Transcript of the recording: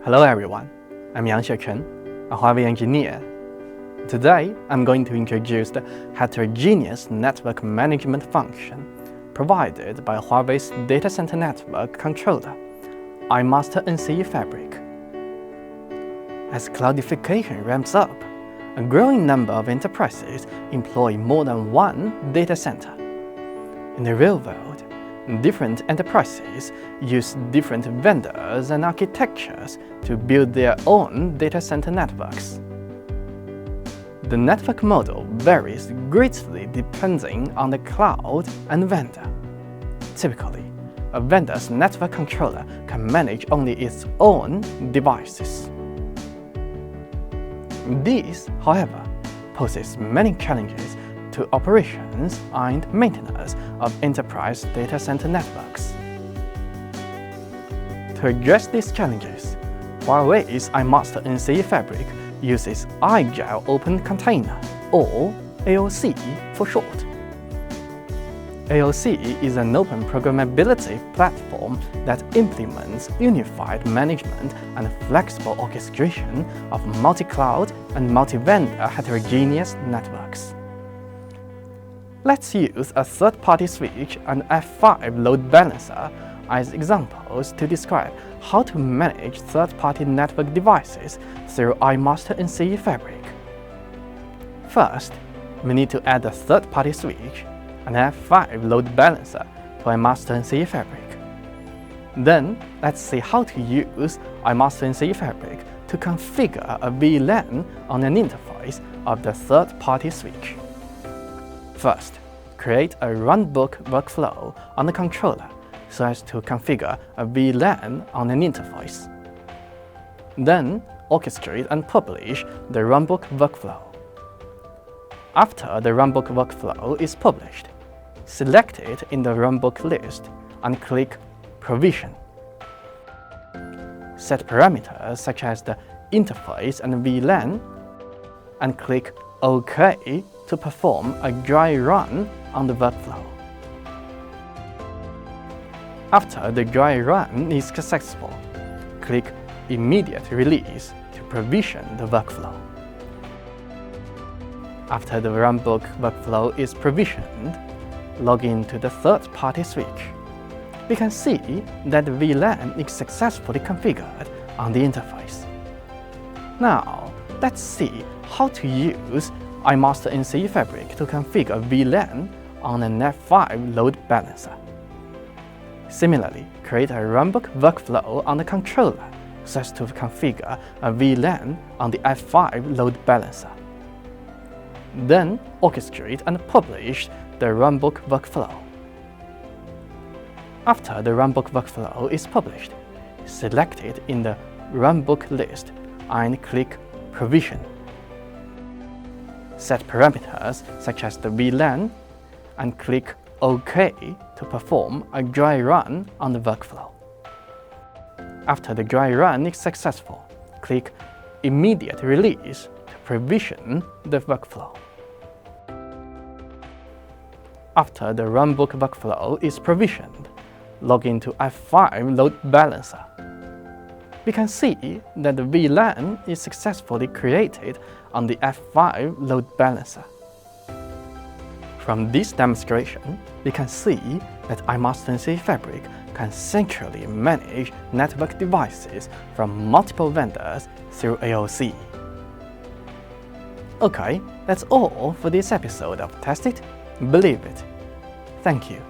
Hello everyone, I'm Yang Xiaochen, a Huawei engineer. Today, I'm going to introduce the Heterogeneous Network Management function provided by Huawei's Data Center Network Controller, iMaster NCE-Fabric. As cloudification ramps up, a growing number of enterprises employ more than one data center. In the real world, different enterprises use different vendors and architectures to build their own data center networks. The network model varies greatly depending on the cloud and vendor. Typically, a vendor's network controller can manage only its own devices. This, however, poses many challenges to operations and maintenance of enterprise data center networks. To address these challenges, Huawei's iMaster NCE-Fabric uses Agile Open Container, or AOC for short. AOC is an open programmability platform that implements unified management and flexible orchestration of multi-cloud and multi-vendor heterogeneous networks. Let's use a third-party switch and F5 load balancer as examples to describe how to manage third-party network devices through iMaster NCE-Fabric. First, we need to add a third-party switch and F5 load balancer to iMaster NCE-Fabric. Then, let's see how to use iMaster NCE-Fabric to configure a VLAN on an interface of the third-party switch. First, create a runbook workflow on the controller so as to configure a VLAN on an interface. Then, orchestrate and publish the runbook workflow. After the runbook workflow is published, select it in the runbook list and click Provision. Set parameters such as the interface and VLAN and click OK to perform a dry run on the workflow. After the dry run is successful, click Immediate Release to provision the workflow. After the runbook workflow is provisioned, log into the third-party switch. We can see that the VLAN is successfully configured on the interface. Now, let's see how to use iMaster NCE-Fabric to configure VLAN on an F5 load balancer. Similarly, create a runbook workflow on the controller so as to configure a VLAN on the F5 load balancer. Then, orchestrate and publish the runbook workflow. After the runbook workflow is published, select it in the runbook list and click Provision. Set parameters such as the VLAN and click OK to perform a dry run on the workflow. After the dry run is successful, click Immediate Release to provision the workflow. After the runbook workflow is provisioned, log into F5 load balancer. We can see that the VLAN is successfully created on the F5 load balancer. From this demonstration, we can see that iMaster NCE-Fabric can centrally manage network devices from multiple vendors through AOC. Okay, that's all for this episode of Test It, Believe It. Thank you.